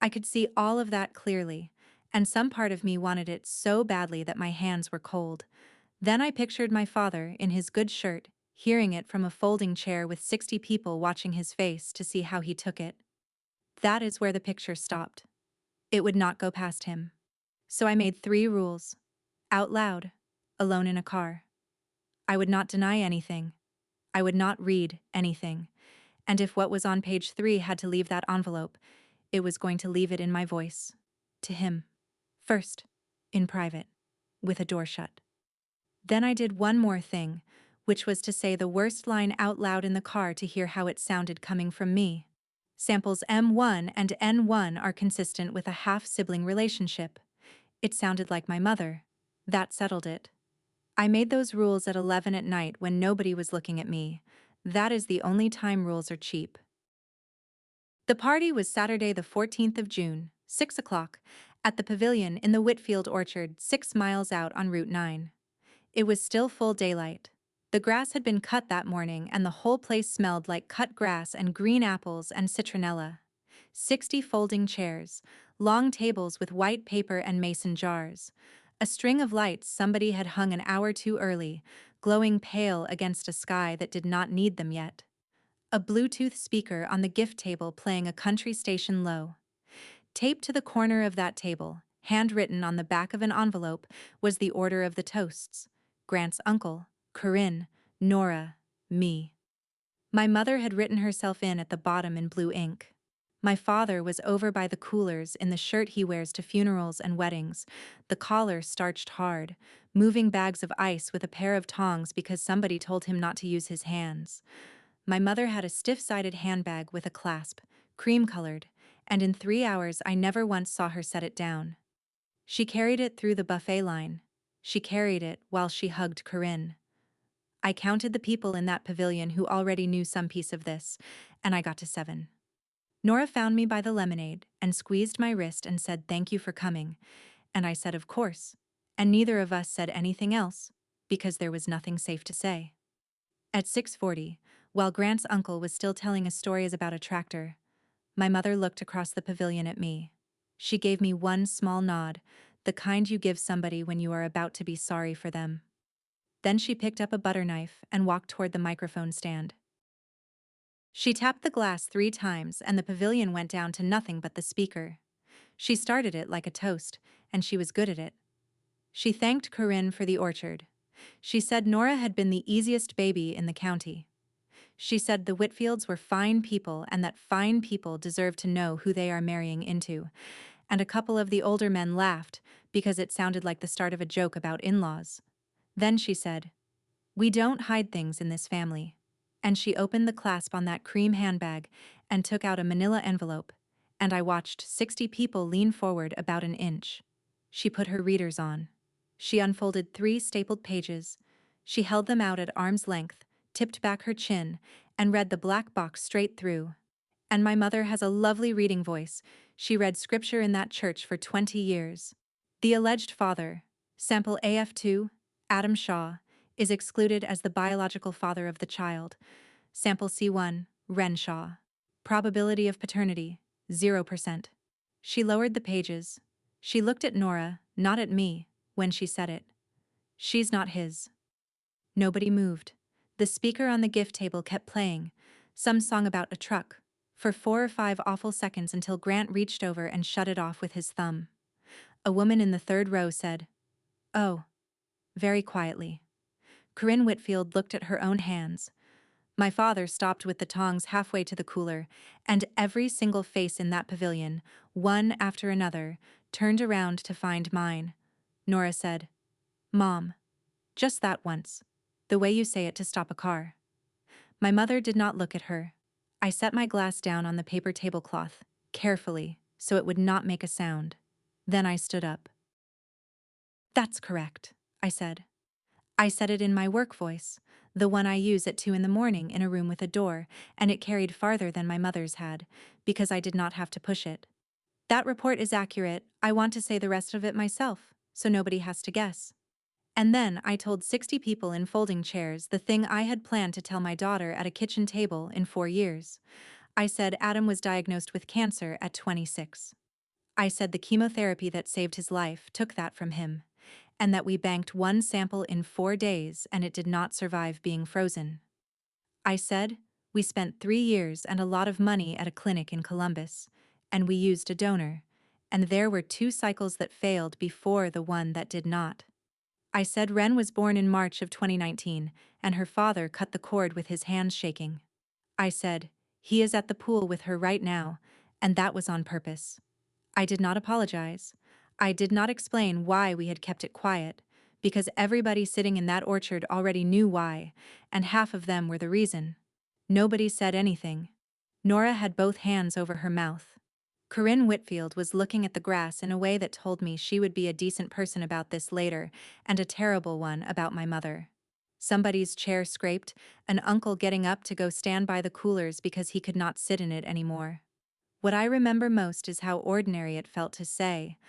I could see all of that clearly, and some part of me wanted it so badly that my hands were cold. Then I pictured my father, in his good shirt, hearing it from a folding chair with 60 people watching his face to see how he took it. That is where the picture stopped. It would not go past him. So I made 3 rules. Out loud, alone in a car. I would not deny anything. I would not read anything. And if what was on page 3 had to leave that envelope, it was going to leave it in my voice. To him. First. In private. With a door shut. Then I did one more thing, which was to say the worst line out loud in the car to hear how it sounded coming from me. Samples M1 and N1 are consistent with a half-sibling relationship. It sounded like my mother. That settled it. I made those rules at 11 at night when nobody was looking at me. That is the only time rules are cheap. The party was Saturday the 14th of June, 6 o'clock, at the pavilion in the Whitfield Orchard 6 miles out on Route 9. It was still full daylight. The grass had been cut that morning and the whole place smelled like cut grass and green apples and citronella. 60 folding chairs, long tables with white paper and mason jars. A string of lights somebody had hung an hour too early, glowing pale against a sky that did not need them yet. A Bluetooth speaker on the gift table playing a country station low. Taped to the corner of that table, handwritten on the back of an envelope, was the order of the toasts. Grant's uncle, Corinne, Nora, me. My mother had written herself in at the bottom in blue ink. My father was over by the coolers in the shirt he wears to funerals and weddings, the collar starched hard, moving bags of ice with a pair of tongs because somebody told him not to use his hands. My mother had a stiff-sided handbag with a clasp, cream-colored, and in 3 hours I never once saw her set it down. She carried it through the buffet line. She carried it while she hugged Corinne. I counted the people in that pavilion who already knew some piece of this, and I got to 7. Nora found me by the lemonade and squeezed my wrist and said thank you for coming, and I said of course, and neither of us said anything else, because there was nothing safe to say. At 6:40, while Grant's uncle was still telling us stories about a tractor, my mother looked across the pavilion at me. She gave me one small nod, the kind you give somebody when you are about to be sorry for them. Then she picked up a butter knife and walked toward the microphone stand. She tapped the glass 3 times and the pavilion went down to nothing but the speaker. She started it like a toast, and she was good at it. She thanked Corinne for the orchard. She said Nora had been the easiest baby in the county. She said the Whitfields were fine people and that fine people deserve to know who they are marrying into, and a couple of the older men laughed because it sounded like the start of a joke about in-laws. Then she said, "We don't hide things in this family." And she opened the clasp on that cream handbag and took out a manila envelope, and I watched 60 people lean forward about an inch. She put her readers on. She unfolded 3 stapled pages. She held them out at arm's length, tipped back her chin, and read the black box straight through. And my mother has a lovely reading voice. She read scripture in that church for 20 years. The alleged father, sample AF2, Adam Shaw, is excluded as the biological father of the child. Sample C1, Renshaw. Probability of paternity, 0%. She lowered the pages. She looked at Nora, not at me, when she said it. She's not his. Nobody moved. The speaker on the gift table kept playing, some song about a truck, for 4 or 5 awful seconds until Grant reached over and shut it off with his thumb. A woman in the 3rd row said, "Oh," very quietly. Corinne Whitfield looked at her own hands. My father stopped with the tongs halfway to the cooler, and every single face in that pavilion, one after another, turned around to find mine. Nora said, "Mom, just that once. The way you say it to stop a car." My mother did not look at her. I set my glass down on the paper tablecloth, carefully, so it would not make a sound. Then I stood up. "That's correct," I said. I said it in my work voice, the one I use at 2 in the morning in a room with a door, and it carried farther than my mother's had, because I did not have to push it. "That report is accurate. I want to say the rest of it myself, so nobody has to guess." And then I told 60 people in folding chairs the thing I had planned to tell my daughter at a kitchen table in 4 years. I said Adam was diagnosed with cancer at 26. I said the chemotherapy that saved his life took that from him, and that we banked 1 sample in 4 days and it did not survive being frozen. I said, we spent 3 years and a lot of money at a clinic in Columbus, and we used a donor, and there were 2 cycles that failed before the one that did not. I said Ren was born in March of 2019, and her father cut the cord with his hands shaking. I said, he is at the pool with her right now, and that was on purpose. I did not apologize. I did not explain why we had kept it quiet, because everybody sitting in that orchard already knew why, and half of them were the reason. Nobody said anything. Nora had both hands over her mouth. Corinne Whitfield was looking at the grass in a way that told me she would be a decent person about this later, and a terrible one about my mother. Somebody's chair scraped, an uncle getting up to go stand by the coolers because he could not sit in it anymore. What I remember most is how ordinary it felt to say,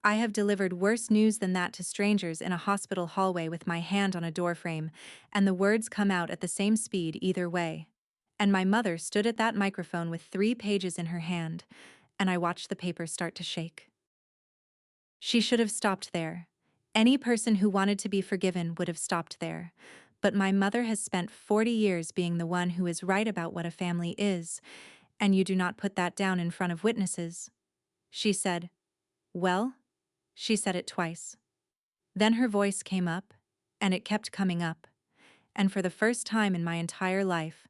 I have delivered worse news than that to strangers in a hospital hallway with my hand on a doorframe, and the words come out at the same speed either way. And my mother stood at that microphone with 3 pages in her hand, and I watched the paper start to shake. She should have stopped there. Any person who wanted to be forgiven would have stopped there. But my mother has spent 40 years being the one who is right about what a family is, and you do not put that down in front of witnesses. She said, well? She said it twice. Then her voice came up, and it kept coming up. And for the first time in my entire life,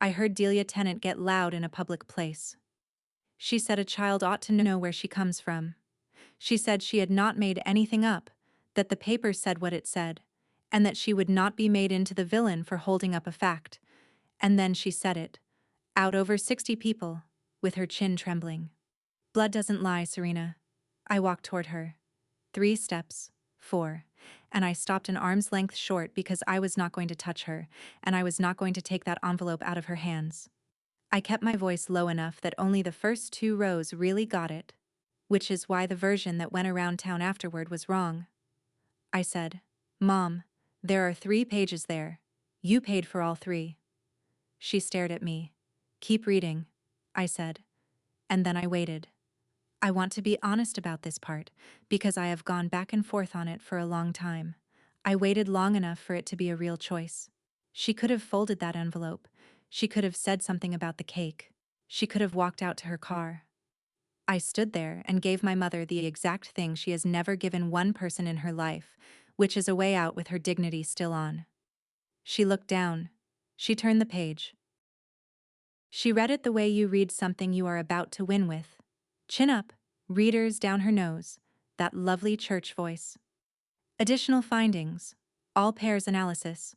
I heard Delia Tennant get loud in a public place. She said a child ought to know where she comes from. She said she had not made anything up, that the paper said what it said, and that she would not be made into the villain for holding up a fact. And then she said it, out over 60 people, with her chin trembling. Blood doesn't lie, Serena. I walked toward her. 3 steps, 4, and I stopped an arm's length short because I was not going to touch her, and I was not going to take that envelope out of her hands. I kept my voice low enough that only the first 2 rows really got it, which is why the version that went around town afterward was wrong. I said, Mom, there are 3 pages there. You paid for all 3. She stared at me. Keep reading, I said, and then I waited. I want to be honest about this part, because I have gone back and forth on it for a long time. I waited long enough for it to be a real choice. She could have folded that envelope. She could have said something about the cake. She could have walked out to her car. I stood there and gave my mother the exact thing she has never given one person in her life, which is a way out with her dignity still on. She looked down. She turned the page. She read it the way you read something you are about to win with. Chin up, readers down her nose, that lovely church voice. Additional findings, all pairs analysis.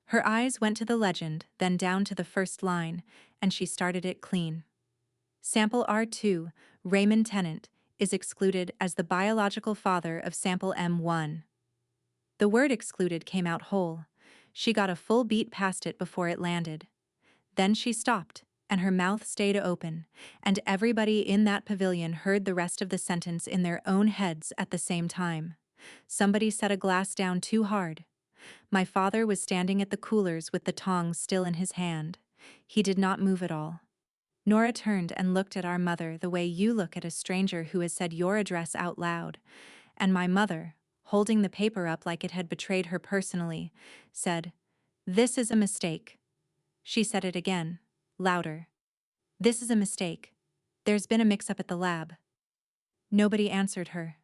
Her eyes went to the legend, then down to the first line, and she started it clean. Sample R2, Raymond Tennant, is excluded as the biological father of sample M1. The word excluded came out whole. She got a full beat past it before it landed. Then she stopped, and her mouth stayed open, and everybody in that pavilion heard the rest of the sentence in their own heads at the same time. Somebody set a glass down too hard. My father was standing at the coolers with the tongs still in his hand. He did not move at all. Nora turned and looked at our mother the way you look at a stranger who has said your address out loud, and my mother, holding the paper up like it had betrayed her personally, said, "This is a mistake." She said it again, louder. "This is a mistake. There's been a mix-up at the lab." Nobody answered her.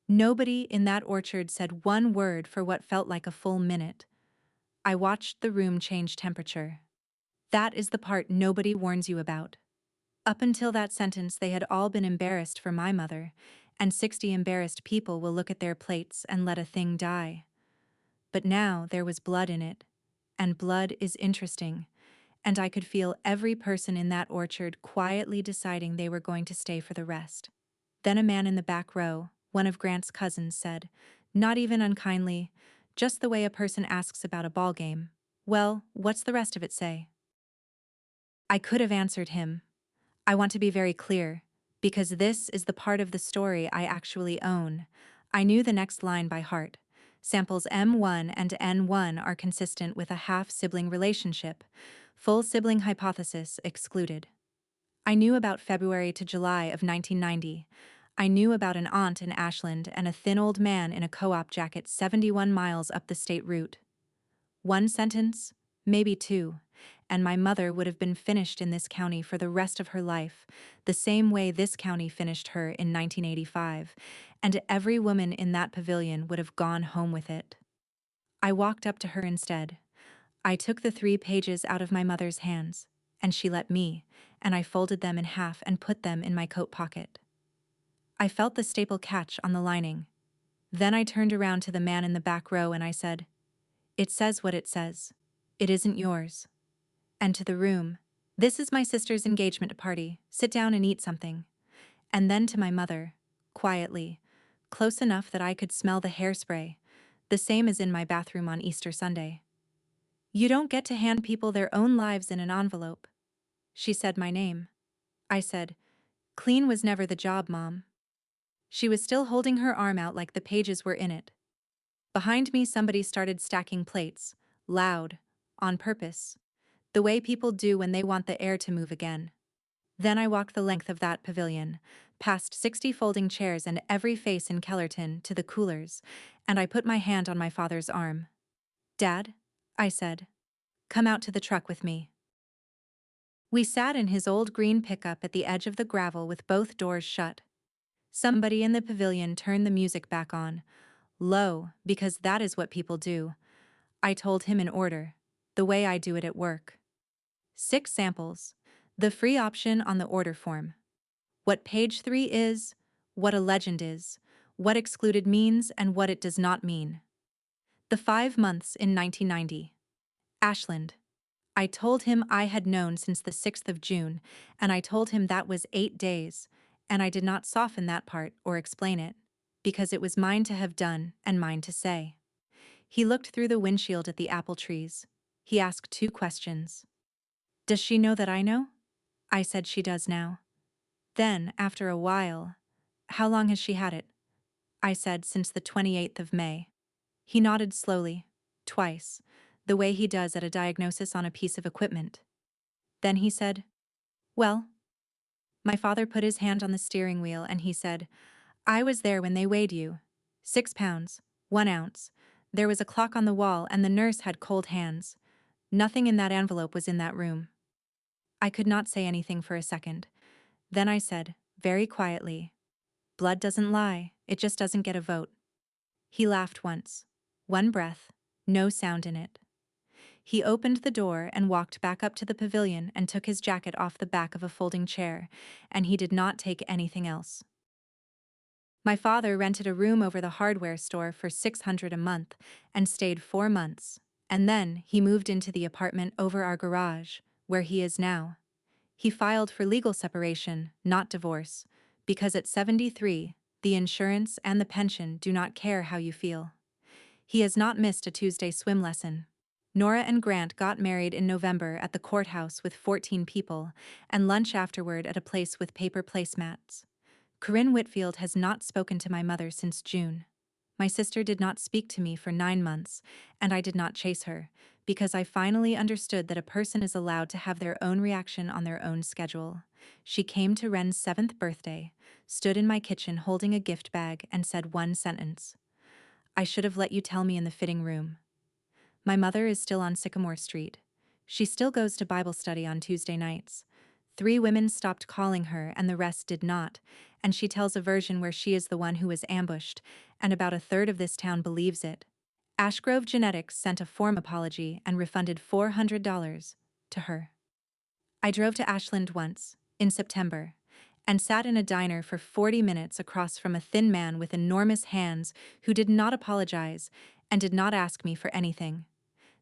Nobody in that orchard said one word for what felt like a full minute. I watched the room change temperature. That is the part nobody warns you about. Up until that sentence, they had all been embarrassed for my mother, and 60 embarrassed people will look at their plates and let a thing die. But now there was blood in it, and blood is interesting, and I could feel every person in that orchard quietly deciding they were going to stay for the rest. Then a man in the back row, one of Grant's cousins, said, not even unkindly, just the way a person asks about a ball game, "Well, what's the rest of it say?" I could have answered him. I want to be very clear, because this is the part of the story I actually own. I knew the next line by heart. Samples M1 and N1 are consistent with a half-sibling relationship. Full sibling hypothesis excluded. I knew about February to July of 1990. I knew about an aunt in Ashland and a thin old man in a co-op jacket 71 miles up the state route. One sentence, maybe 2, and my mother would have been finished in this county for the rest of her life, the same way this county finished her in 1985, and every woman in that pavilion would have gone home with it. I walked up to her instead. I took the 3 pages out of my mother's hands, and she let me, and I folded them in half and put them in my coat pocket. I felt the staple catch on the lining. Then I turned around to the man in the back row and I said, "It says what it says. It isn't yours." And to the room, "This is my sister's engagement party. Sit down and eat something." And then to my mother, quietly, close enough that I could smell the hairspray, the same as in my bathroom on Easter Sunday. "You don't get to hand people their own lives in an envelope." She said my name. I said, Clean was never the job, Mom. She was still holding her arm out like the pages were in it. Behind me, somebody started stacking plates, loud, on purpose, the way people do when they want the air to move again. Then I walked the length of that pavilion, past 60 folding chairs and every face in Kellerton to the coolers, and I put my hand on my father's arm. "Dad," I said, "come out to the truck with me." We sat in his old green pickup at the edge of the gravel with both doors shut. Somebody in the pavilion turned the music back on, low, because that is what people do. I told him in order, the way I do it at work. 6 samples, the free option on the order form. What page 3 is, what a legend is, what excluded means and what it does not mean. The 5 months in 1990. Ashland. I told him I had known since the 6th of June, and I told him that was 8 days, and I did not soften that part or explain it, because it was mine to have done and mine to say. He looked through the windshield at the apple trees. He asked 2 questions. "Does she know that I know?" I said she does now. Then, after a while, "How long has she had it?" I said since the 28th of May. He nodded slowly, twice, the way he does at a diagnosis on a piece of equipment. Then he said, "Well?" My father put his hand on the steering wheel and he said, "I was there when they weighed you. 6 pounds, 1 ounce. There was a clock on the wall and the nurse had cold hands. Nothing in that envelope was in that room." I could not say anything for a second. Then I said, very quietly, "Blood doesn't lie, it just doesn't get a vote." He laughed once. 1 breath, no sound in it. He opened the door and walked back up to the pavilion and took his jacket off the back of a folding chair, and he did not take anything else. My father rented a room over the hardware store for $600 a month and stayed 4 months, and then he moved into the apartment over our garage, where he is now. He filed for legal separation, not divorce, because at 73, the insurance and the pension do not care how you feel. He has not missed a Tuesday swim lesson. Nora and Grant got married in November at the courthouse with 14 people, and lunch afterward at a place with paper placemats. Corinne Whitfield has not spoken to my mother since June. My sister did not speak to me for 9 months, and I did not chase her, because I finally understood that a person is allowed to have their own reaction on their own schedule. She came to Ren's 7th birthday, stood in my kitchen holding a gift bag, and said 1 sentence. "I should have let you tell me in the fitting room." My mother is still on Sycamore Street. She still goes to Bible study on Tuesday nights. 3 women stopped calling her and the rest did not, and she tells a version where she is the one who was ambushed, and about a third of this town believes it. Ashgrove Genetics sent a form apology and refunded $400 to her. I drove to Ashland once, in September, and sat in a diner for 40 minutes across from a thin man with enormous hands who did not apologize and did not ask me for anything.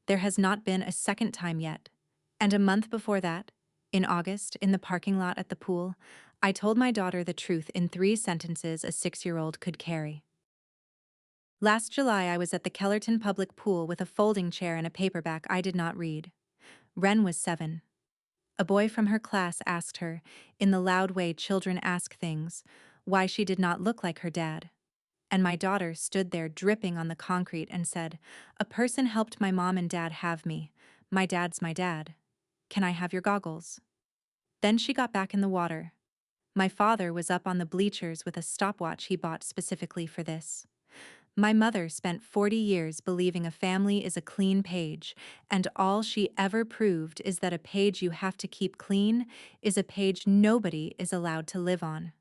There has not been a second time yet. And a month before that, in August, in the parking lot at the pool, I told my daughter the truth in 3 sentences a 6-year-old could carry. Last July, I was at the Kellerton public pool with a folding chair and a paperback I did not read. Ren was 7. A boy from her class asked her, in the loud way children ask things, why she did not look like her dad. And my daughter stood there dripping on the concrete and said, "A person helped my mom and dad have me. My dad's my dad. Can I have your goggles?" Then she got back in the water. My father was up on the bleachers with a stopwatch he bought specifically for this. My mother spent 40 years believing a family is a clean page, and all she ever proved is that a page you have to keep clean is a page nobody is allowed to live on.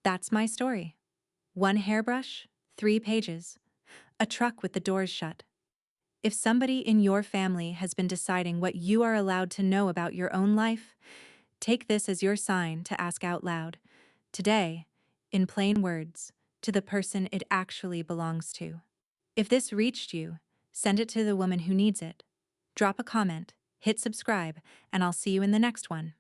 That's my story. 1 hairbrush, 3 pages. A truck with the doors shut. If somebody in your family has been deciding what you are allowed to know about your own life, take this as your sign to ask out loud, today, in plain words, to the person it actually belongs to. If this reached you, send it to the woman who needs it. Drop a comment, hit subscribe, and I'll see you in the next one.